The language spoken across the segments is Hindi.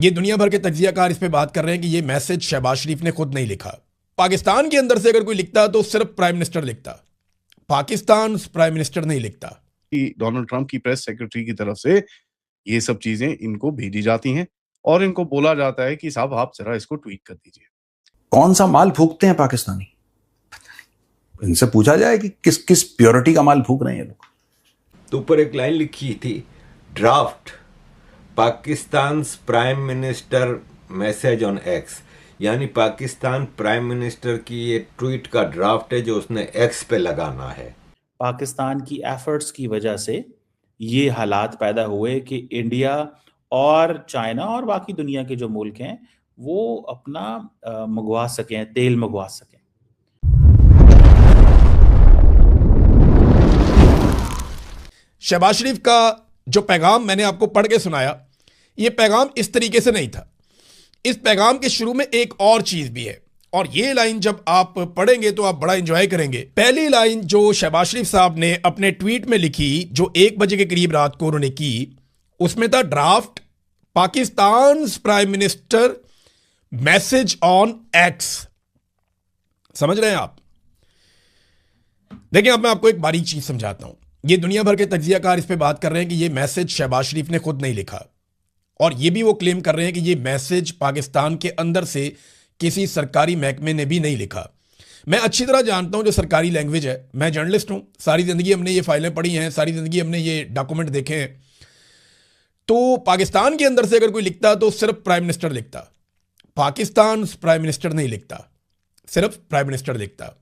ये दुनिया भर के तज्जियाकार इस पे बात कर रहे हैं कि ये मैसेज शहबाज शरीफ ने खुद नहीं लिखा। पाकिस्तान के अंदर से अगर कोई लिखता तो सिर्फ प्राइम मिनिस्टर लिखता, पाकिस्तान प्राइम मिनिस्टर नहीं लिखता। कि डोनाल्ड ट्रंप की प्रेस सेक्रेटरी की तरफ से ये सब चीजें इनको भेजी जाती हैं और इनको बोला जाता है कि साहब आप जरा इसको ट्वीट कर दीजिए। कौन सा माल फूकते हैं पाकिस्तानी? इनसे पूछा जाए कि किस किस प्योरिटी का माल फूक रहे हैं ये लोग। तो ऊपर एक लाइन लिखी थी, draft Pakistan prime minister message on x, यानी पाकिस्तान प्राइम मिनिस्टर की ये ट्वीट का ड्राफ्ट है जो उसने एक्स पे लगाना है। पाकिस्तान की एफर्ट्स की वजह से ये हालात पैदा हुए कि इंडिया और चाइना और बाकी दुनिया के जो मुल्क हैं वो अपना मंगवा सकें, तेल मंगवा सकें। शहबाज शरीफ का जो पैगाम मैंने आपको पढ़ के सुनाया, ये पैगाम इस तरीके से नहीं था। इस पैगाम के शुरू में एक और चीज भी है और ये लाइन जब आप पढ़ेंगे तो आप बड़ा एंजॉय करेंगे। पहली लाइन जो शहबाज शरीफ साहब ने अपने ट्वीट में लिखी, जो 1 बजे के करीब रात को उन्होंने की, उसमें था draft Pakistan prime minister message on x. समझ रहे हैं आप? देखिए, अब मैं आपको एक बारीक चीज समझाता हूं। ये दुनिया भर के तज्जियाकार इस पे बात कर रहे हैं कि ये मैसेज शहबाज शरीफ ने खुद नहीं लिखा और ये भी वो क्लेम कर रहे हैं कि ये मैसेज पाकिस्तान के अंदर से किसी सरकारी महकमे ने भी नहीं लिखा। मैं अच्छी तरह जानता हूं जो सरकारी लैंग्वेज है, मैं जर्नलिस्ट हूं, सारी जिंदगी हमने ये फाइलें पढ़ी हैं, सारी जिंदगी हमने ये डॉक्यूमेंट देखे हैं। तो पाकिस्तान के अंदर से अगर कोई लिखता तो सिर्फ प्राइम मिनिस्टर लिखता, पाकिस्तान प्राइम मिनिस्टर नहीं लिखता, सिर्फ प्राइम मिनिस्टर लिखता।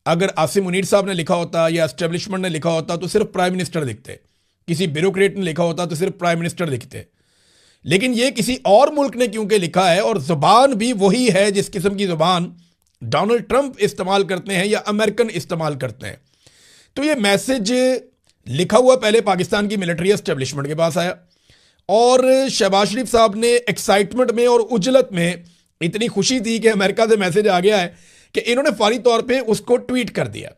अगर आसिम मुनीर साहब ने लिखा होता या एस्टेब्लिशमेंट ने लिखा होता तो सिर्फ प्राइम मिनिस्टर लिखते, किसी ब्यूरोक्रेट ने लिखा होता तो सिर्फ प्राइम मिनिस्टर लिखते। लेकिन ये किसी और मुल्क ने क्योंकि लिखा है और जुबान भी वही है जिस किस्म की जुबान डोनाल्ड ट्रंप इस्तेमाल करते हैं या अमेरिकन इस्तेमाल करते हैं, तो ये मैसेज लिखा हुआ पहले पाकिस्तान की मिलिट्री एस्टेब्लिशमेंट के पास आया और शहबाज शरीफ साहब ने एक्साइटमेंट में और उजलत में, इतनी खुशी थी कि अमेरिका से मैसेज आ गया है, कि इन्होंने फौरी तौर पे उसको ट्वीट कर दिया,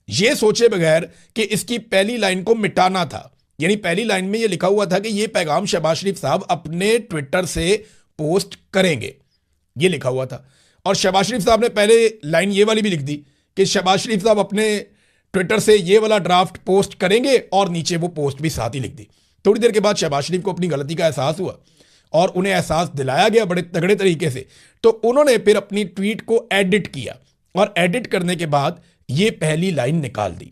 ये सोचे बगैर कि इसकी पहली लाइन को मिटाना था। यानी पहली लाइन में ये लिखा हुआ था कि ये पैगाम शहबाज शरीफ साहब अपने ट्विटर से पोस्ट करेंगे, ये लिखा हुआ था। और शहबाज शरीफ साहब ने पहले लाइन ये वाली भी लिख दी कि शहबाज शरीफ साहब अपने ट्विटर से ये वाला ड्राफ्ट पोस्ट करेंगे और नीचे वो पोस्ट भी साथ ही लिख दी। थोड़ी देर के बाद शहबाज शरीफ को अपनी गलती का एहसास हुआ और उन्हें एहसास दिलाया गया बड़े तगड़े तरीके से, तो उन्होंने फिर अपनी ट्वीट को एडिट किया और एडिट करने के बाद ये पहली लाइन निकाल दी।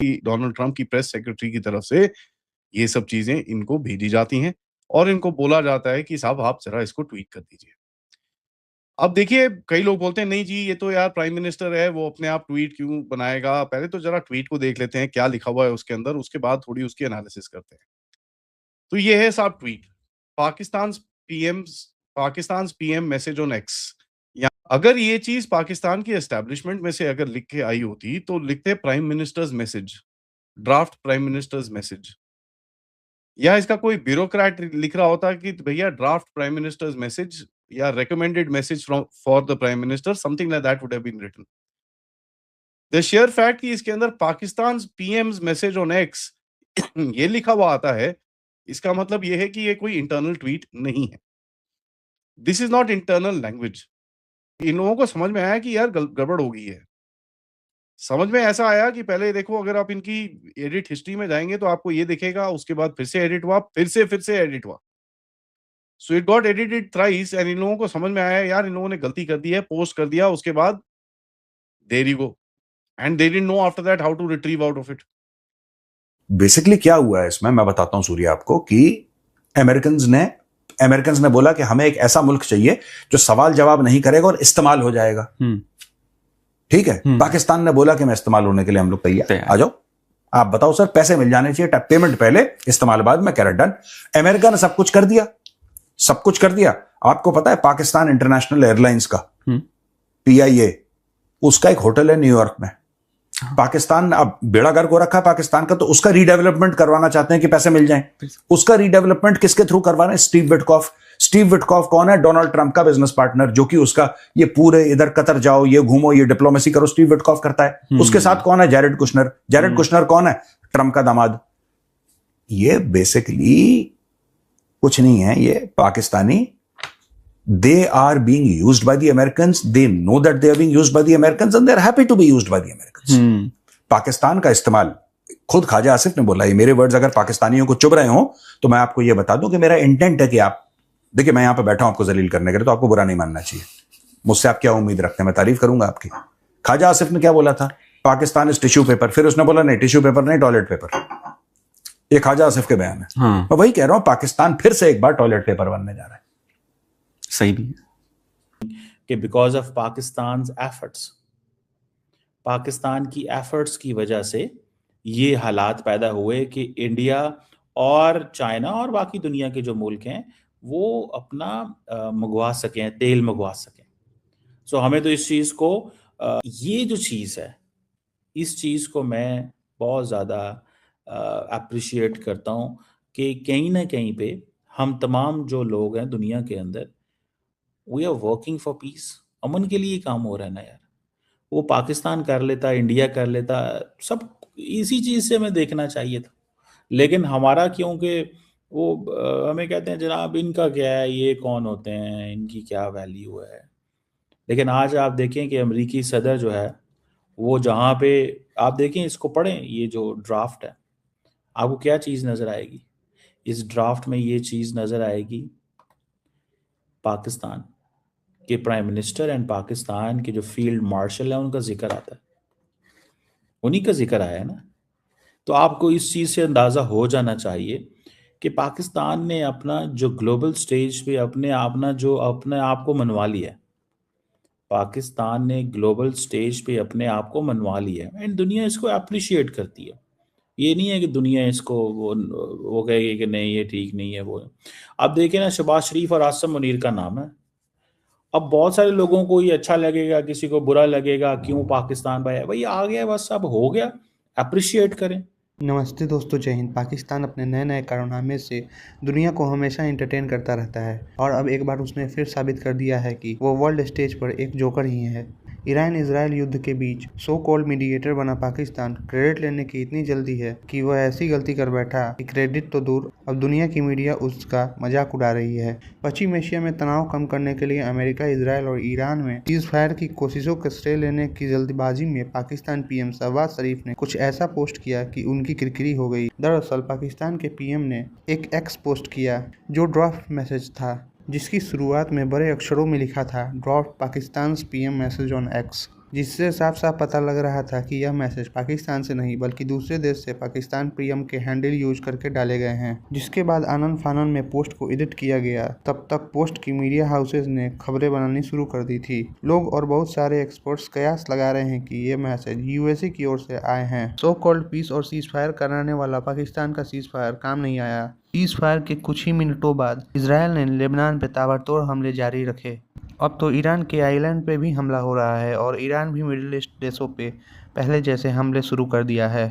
डोनाल्ड ट्रंप की प्रेस सेक्रेटरी की तरफ से ये सब चीजें इनको भेजी जाती हैं और इनको बोला जाता है कि साहब आप जरा इसको ट्वीट कर दीजिए। अब देखिए, कई लोग बोलते हैं नहीं जी ये तो यार प्राइम मिनिस्टर है, वो अपने आप ट्वीट क्यों बनाएगा। पहले तो जरा ट्वीट को देख लेते हैं क्या लिखा हुआ है उसके अंदर, उसके बाद थोड़ी उसकी एनालिसिस करते हैं। तो ये है साहब tweet, Pakistan PM message on x. अगर ये चीज पाकिस्तान की एस्टैब्लिशमेंट में से अगर लिख के आई होती तो लिखते prime minister's message, draft prime minister's message, या इसका कोई ब्यूरोक्रेट लिख रहा होता कि भैया ड्राफ्ट प्राइम मिनिस्टर्स मैसेज या recommended message for the prime minister, something like that would have been written. The sheer fact कि इसके अंदर Pakistan PM's message on X ये लिखा हुआ आता है, इसका मतलब ये है कि ये कोई इंटरनल ट्वीट नहीं है। This is not internal language. इन लोगों को समझ में आया कि यार गड़बड़ हो गई है। समझ में ऐसा आया कि पहले देखो, अगर आप इनकी एडिट हिस्ट्री में जाएंगे तो आपको ये दिखेगा, उसके बाद फिर से एडिट हुआ, फिर से एडिट हुआ। So it got edited thrice and in लोगों को समझ में आया यार इन लोगों ने गलती कर दी है, पोस्ट कर दिया, उसके बाद there you go and they didn't know after that how to retrieve out of it. Basically क्या हुआ है इसमें मैं बताता हूं सूर्य आपको कि अमेरिकन्स ने बोला कि हमें एक ऐसा मुल्क चाहिए जो सवाल जवाब नहीं करेगा और इस्तेमाल हो जाएगा। ठीक है, पाकिस्तान ने बोला कि मैं इस्तेमाल होने के लिए हम लोग तैयार, आ जाओ, आप बताओ सर, पैसे मिल जाने चाहिए, पेमेंट पहले इस्तेमाल बाद में, कैरेट डन। अमेरिका ने सब कुछ कर दिया। आपको पता है पाकिस्तान इंटरनेशनल एयरलाइंस का PIA, उसका एक होटल है न्यूयॉर्क में। पाकिस्तान अब बेड़ा गर्क हो रखा है पाकिस्तान का, तो उसका रीडेवलपमेंट करवाना चाहते हैं कि पैसे मिल जाएं। उसका रीडेवलपमेंट किसके थ्रू करवा रहे हैं? स्टीव विटकॉफ कौन है? डोनाल्ड ट्रंप का बिजनेस पार्टनर, जो कि उसका ये पूरे इधर कतर जाओ, ये घूमो, ये डिप्लोमेसी करो, स्टीव विटकॉफ करता है। उसके साथ कौन है? जैरेड कुशनर कौन है? ट्रंप का दामाद। ये बेसिकली कुछ नहीं है, ये Pakistani They are being used by the Americans. They know that they are being used by the Americans and they're happy to be used by the Americans. Pakistan का इस्तेमाल, खुद ख्वाजा आसिफ ने बोला, ये मेरे वर्ड्स अगर पाकिस्तानियों को चुभ रहे हो तो मैं आपको ये बता दूं कि मेरा इंटेंट है कि आप देखिए, मैं यहां पे बैठा हूं आपको जलील करने के लिए, तो आपको बुरा नहीं मानना चाहिए। मुझसे आप क्या उम्मीद रखते हैं, मैं तारीफ करूंगा आपकी। ख्वाजा आसिफ ने क्या बोला था, पाकिस्तान इज टिश्यू पेपर, फिर उसने बोला नहीं टिश्यू पेपर नहीं, टॉयलेट पेपर। ये ख्वाजा आसिफ के बयान है। मैं वही कह रहा हूं, पाकिस्तान फिर से एक बार टॉयलेट पेपर बनने जा रहा है। सही भी कि बिकॉज ऑफ पाकिस्तान की एफर्ट्स की वजह से ये हालात पैदा हुए कि इंडिया और चाइना और बाकी दुनिया के जो मुल्क हैं वो अपना मंगवा सकें, तेल मंगवा सकें। सो हमें तो इस चीज़ को ये जो चीज़ है, इस चीज़ को मैं बहुत ज़्यादा अप्रिशिएट करता हूँ कि कहीं ना कहीं पे हम तमाम जो लोग हैं दुनिया के अंदर, we are working for peace. अमन के लिए काम हो रहा है ना यार। वो पाकिस्तान कर लेता, इंडिया कर लेता, सब इसी चीज़ से हमें देखना चाहिए था। लेकिन हमारा क्योंकि वो हमें कहते हैं जनाब इनका क्या है, ये कौन होते हैं, इनकी क्या वैल्यू है। लेकिन आज आप देखें कि अमेरिकी सदर जो है वो जहाँ पे आप देखें, इसको पढ़ें, ये जो ड्राफ्ट है, आपको क्या चीज़ नज़र आएगी इस ड्राफ्ट में? ये चीज़ नज़र आएगी पाकिस्तान के प्राइम मिनिस्टर एंड पाकिस्तान के जो फील्ड मार्शल है उनका जिक्र आता है, उन्हीं का जिक्र आया है ना। तो आपको इस चीज़ से अंदाज़ा हो जाना चाहिए कि पाकिस्तान ने अपना जो ग्लोबल स्टेज पे अपने आप को मनवा लिया है। पाकिस्तान ने ग्लोबल स्टेज पे अपने आप को मनवा लिया है एंड दुनिया इसको अप्रिशिएट करती है। ये नहीं है कि दुनिया इसको वो कहेगी कि नहीं ये ठीक नहीं है। वो अब देखें ना, शहबाज शरीफ और आसिम मुनीर का नाम है। अब बहुत सारे लोगों को ये अच्छा लगेगा, किसी को बुरा लगेगा, क्यों पाकिस्तान भाई आ गया, बस अब हो गया, अप्रिशिएट करें। नमस्ते दोस्तों, जय हिंद। पाकिस्तान अपने नए नए कारनामे से दुनिया को हमेशा एंटरटेन करता रहता है और अब एक बार उसने फिर साबित कर दिया है कि वो वर्ल्ड स्टेज पर एक जोकर ही है। ईरान इजराइल युद्ध के बीच सो कॉल्ड मीडिएटर बना पाकिस्तान क्रेडिट लेने की इतनी जल्दी है कि वह ऐसी गलती कर बैठा कि क्रेडिट तो दूर, अब दुनिया की मीडिया उसका मजाक उड़ा रही है। पश्चिम एशिया में तनाव कम करने के लिए अमेरिका, इजराइल और ईरान में सीज फायर की कोशिशों का श्रेय लेने की जल्दबाजी में पाकिस्तान पीएम शहबाज शरीफ ने कुछ ऐसा पोस्ट किया कि उनकी किरकिरी हो गई। दरअसल पाकिस्तान के पीएम ने एक एक्स पोस्ट किया जो ड्राफ्ट मैसेज था, जिसकी शुरुआत में बड़े अक्षरों में लिखा था draft Pakistan PM message on x, जिससे साफ साफ पता लग रहा था कि यह मैसेज पाकिस्तान से नहीं बल्कि दूसरे देश से पाकिस्तान पीएम के हैंडल यूज करके डाले गए हैं। जिसके बाद आनन फानन में पोस्ट को एडिट किया गया। तब तक पोस्ट की मीडिया हाउसेज ने खबरें बनानी शुरू कर दी थी। लोग और बहुत सारे एक्सपर्ट्स कयास लगा रहे हैं कि ये मैसेज यूएसए की ओर से आए हैं। सो कॉल्ड पीस और सीज फायर कराने वाला पाकिस्तान का सीज फायर काम नहीं आया। सीज फायर के कुछ ही मिनटों बाद इसराइल ने लेबनान पे ताबड़तोड़ हमले जारी रखे। अब तो ईरान के आइलैंड पे भी हमला हो रहा है और ईरान भी मिडिल ईस्ट देशों पे पहले जैसे हमले शुरू कर दिया है।